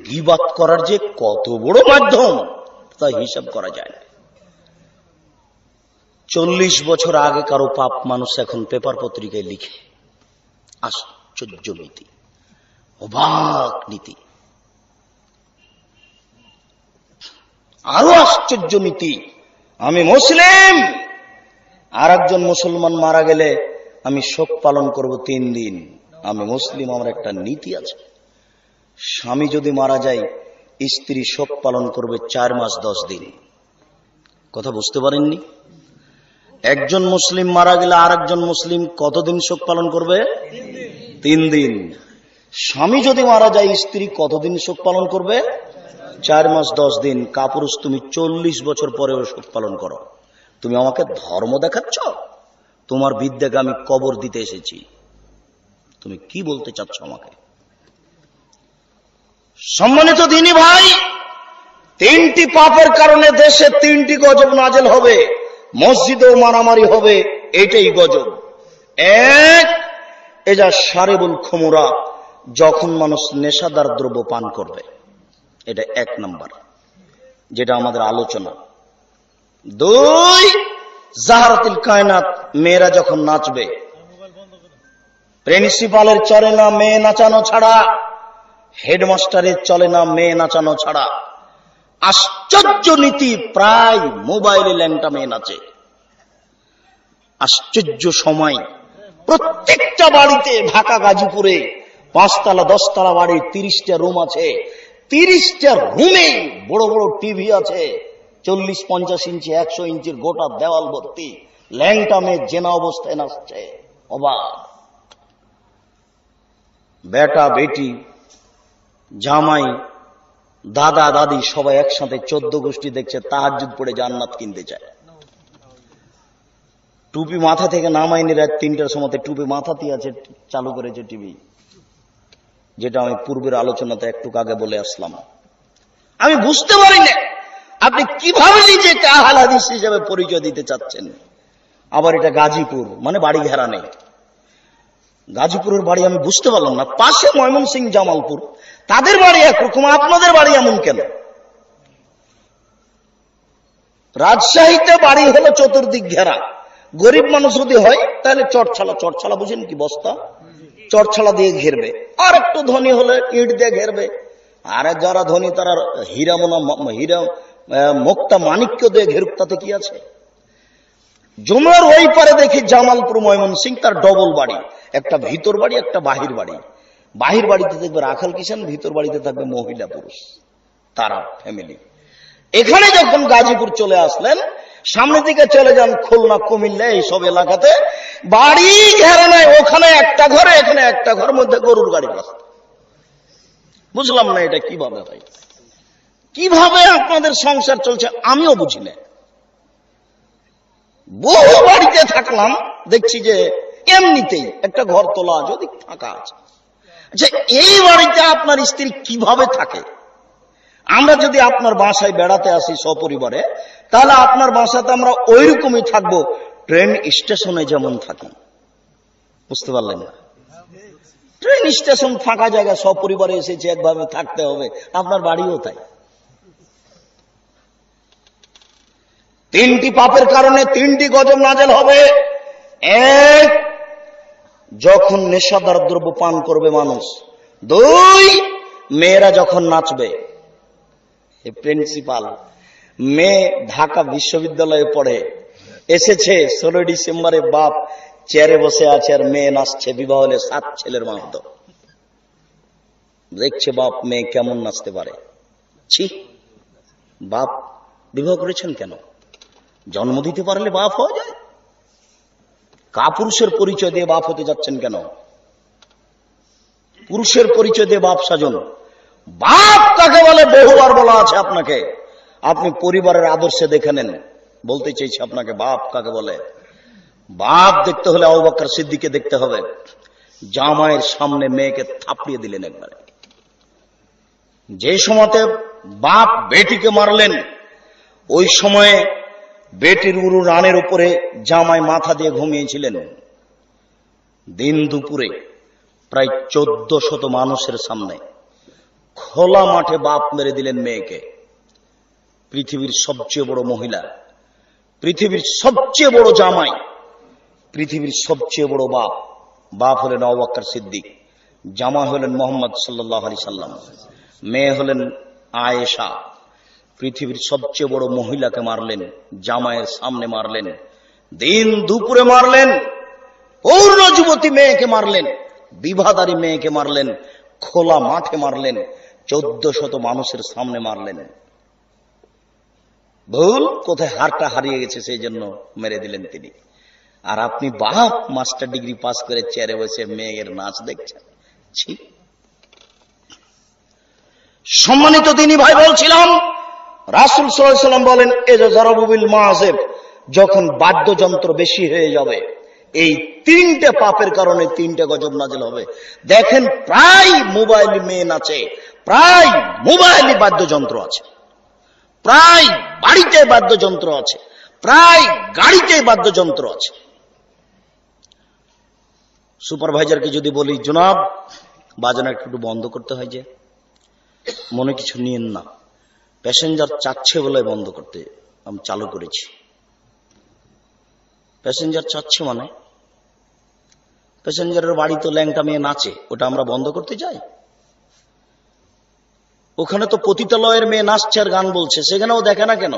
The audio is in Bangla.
গীবাত করার যে কত বড় মাধ্যম তা হিসাব করা যায় না। 40 বছর আগে কারো পাপ মানুষ এখন পেপার পত্রিকায় লিখে। আশ্চর্য নীতি, অবাক নীতি। আরো আশ্চর্য নীতি, আমি মুসলিম, আর একজন মুসলমান মারা গেলে আমি শোক পালন করব 3 দিন। আমি মুসলিম, আমার একটা নীতি আছে। স্বামী যদি মারা যায়, স্ত্রী শোক পালন করবে 4 মাস 10 দিন। কথা বুঝতে পারেননি? একজন মুসলিম মারা গেলে আর একজন মুসলিম কতদিন শোক পালন করবে? 3 দিন। স্বামী যদি মারা যায়, স্ত্রী কতদিন শোক পালন করবে? 4 মাস 10 দিন। কাপুরুষ, তুমি 40 বছর পরেও শোক পালন করো। তুমি আমাকে ধর্ম দেখাচ্ছ? তোমার বিদ্যাকে আমি কবর দিতে এসেছি। তুমি কি বলতে চাচ্ছ আমাকে? সম্মানিত দিনী ভাই, 3টি পাপের কারণে দেশে 3টি গজব নাজেল হবে, মসজিদেও মারামারি হবে। এটাই গজব। এক, এজা শারিবুল খুমরা, যখন মানুষ নেশাদার দ্রব্য পান করবে, এটা 1 নাম্বার, যেটা আমাদের আলোচনা। 2, জাহারাতুল কায়নাত, মেয়েরা যখন নাচবে। প্রিন্সিপালের চলে না মেয়ে নাচানো ছাড়া, হেডমাস্টারের চলে না মেয়ে নাচানো ছাড়া। আশ্চর্য নীতি, প্রায় মোবাইলে ল্যাংটা মেয়ে নাচে। আশ্চর্য সময়, প্রত্যেকটা বাড়িতে, ঢাকা গাজীপুরে 5 তলা 10 তলা বাড়ি, 30টা রুম আছে। 30টা রুমে বড় বড় টিভি আছে, 40-50 ইঞ্চি 100 ইঞ্চির গোটা দেওয়াল ভর্তি। ল্যাংটা মেয়ে জেনা অবস্থায় নাচছে। অবাক। বেটা বেটি, জামাই, দাদা দাদি সবাই একসাথে 14 গোষ্ঠী দেখছে, তাহাজ্জুদ পড়ে জান্নাত কিনতে চায়। টুপি মাথা থেকে নামাইনি, রাত 3টার সময় টুপি মাথাতেই আছে, চালু করেছে টিভি। যেটা আমি পূর্বের আলোচনাতে একটু আগে বলে আসলাম। আমি বুঝতে পারি না আপনি কিভাবে নিজেকে আহলে হাদিস হিসেবে পরিচয় দিতে চাচ্ছেন। আবার এটা গাজীপুর, মানে বাড়ি ঘেরা নেই। গাজীপুরের বাড়ি আমি বুঝতে পারলাম না। পাশে ময়মনসিংহ, জামালপুর, তাদের বাড়ি একরকম, আপনাদের বাড়ি এমন কেন? রাজশাহীতে বাড়ি হলো চতুর্দিক ঘেরা। গরিব মানুষ যদি হয় তাহলে চটছালা, চটছালা বুঝেন কি, বস্তা, চটছালা দিয়ে ঘেরবে। আর একটু ধনী হলে ইট দিয়ে ঘেরবে। আর যারা ধনী তারা হীরা মুক্তা মানিক্য দিয়ে ঘেরুক, তাতে কি আছে? যমুনার ওই পারে দেখি জামালপুর, ময়মনসিংহ, তার ডবল বাড়ি, একটা ভিতর বাড়ি, একটা বাহির বাড়ি। বাহির বাড়িতে দেখবে রাখাল কিষান, ভিতর বাড়িতে থাকবে মহিলা পুরুষ, তারা ফ্যামিলি। এখানে যখন গাজীপুর চলে আসলেন, সামনের দিকে চলে যান খুলনা, কুমিল্লা, এইসব এলাকাতে বাড়ি ঘেরা নাই। ওখানে একটা ঘরে, এখানে একটা ঘরের মধ্যে গরুর গাড়ি রাস্তা। বুঝলাম না এটা কিভাবে হয়, কিভাবে আপনাদের সংসার চলছে আমিও বুঝি না। বহু বাড়িতে থাকলাম, দেখছি যে এমনিতেই একটা ঘর তোলা যদি ফাঁকা আছে। আচ্ছা, এই বাড়িতে আপনার স্ত্রী কিভাবে থাকে? আমরা যদি আপনার বাসায় বেড়াতে আসি সপরিবারে, তাহলে আপনার বাসাতে আমরা ওই রকমই থাকবো, ট্রেন স্টেশনে যেমন থাকি। বুঝতে পারলেন না? ট্রেন স্টেশন ফাঁকা জায়গা, সপরিবারে এসেছে, একভাবে থাকতে হবে। আপনার বাড়িও তাই। 3টি পাপের কারণে 3টি গজব নাজেল হবে। 1, যখন নেশাদার দ্রব্য পান করবে মানুষ। 2, মেয়েরা যখন নাচবে। প্রিন্সিপাল মেয়ে ঢাকা বিশ্ববিদ্যালয়ে পড়ে, এসেছে 16 ডিসেম্বরে, বাপ চেয়ারে বসে আছে আর মেয়ে নাচছে। বিবাহ হলে 7 ছেলের মাহাতো দেখছে, বাপ মেয়ে কেমন নাচতে পারে। ছি, বাপ বিবাহ করেছেন কেন? জন্ম দিতে পারলে বাপ হওয়া যায়। কাপুরুষের পরিচয় দিয়ে বাপ হতে যাচ্ছেন কেন? পুরুষের পরিচয় দিয়ে বাপ সাজন। বাপ কাকে বলে বহুবার বলা আছে আপনাকে, আপনি পরিবারের আদর্শে দেখে নেন। বলতে চাইছি আপনাকে, বাপ কাকে বলে। বাপ দেখতে হলে আবু বকর সিদ্দিককে দেখতে হবে। জামাইয়ের সামনে মেয়েকে থাপড়িয়ে দিলেন একবারে। যে সময়তে বাপ বেটিকে মারলেন, ওই সময়ে বেটির উরু রানের উপরে জামাই মাথা দিয়ে ঘুমিয়েছিলেন। দিন দুপুরে প্রায় 1400 মানুষের সামনে খোলা মাঠে বাপ মেরে দিলেন মেয়েকে। পৃথিবীর সবচেয়ে বড় মহিলা, পৃথিবীর সবচেয়ে বড় জামাই, পৃথিবীর সবচেয়ে বড় বাপ। বাপ হলেন আবু বকর সিদ্দিক, জামাই হলেন মুহাম্মদ সাল্লাল্লাহু আলাইহি সাল্লাম, মেয়ে হলেন আয়েশা। পৃথিবীর সবচেয়ে বড় মহিলাকে মারলেন, জামাইয়ের সামনে মারলেন, দিন দুপুরে মারলেন, পূর্ণ যুবতী মেয়েকে মারলেন, বিবাহদারী মেয়েকে মারলেন, খোলা মাঠে মারলেন, 1400 মানুষের সামনে মারলেন। ভুল কোথায় হারটা হারিয়ে গেছে সেই জন্য মেরে দিলেন তিনি। আর আপনি বাপ মাস্টার ডিগ্রি পাস করে চেয়ারে বসে মেয়ের নাচ দেখছেন। ছি! সম্মানিত দিনী ভাই, বলছিলাম রাসূল সাল্লাল্লাহু আলাইহি ওয়াসাল্লাম বলেন, এজা জারাবুল মাযিব, যখন বাদ্যযন্ত্র বেশি হয়ে যাবে, এই 3টে পাপের কারণে 3টে গজব নাযিল হবে। দেখেন, প্রায় মোবাইল মেয়ে নাচে, প্রায় মোবাইলে বাদ্যযন্ত্র আছে, প্রায় বাড়িতে বাদ্যযন্ত্র আছে, প্রায় গাড়িতে বাদ্যযন্ত্র আছে। সুপারভাইজারকে যদি বলি, জনাব বাজানো একটু বন্ধ করতে হয়, যে মনে কিছু নিয়েন না, প্যাসেঞ্জার চাচ্ছে বলে বন্ধ করতে আমি চালু করেছি। প্যাসেঞ্জার চাচ্ছে মানে প্যাসেঞ্জারের বাড়ি তো ল্যাংটা মেয়ে নাচে, ওটা আমরা বন্ধ করতে যাই? ওখানে তো পতিতালয়ের মেয়ে নাচছে আর গান বলছে, সেখানেও দেখে না কেন?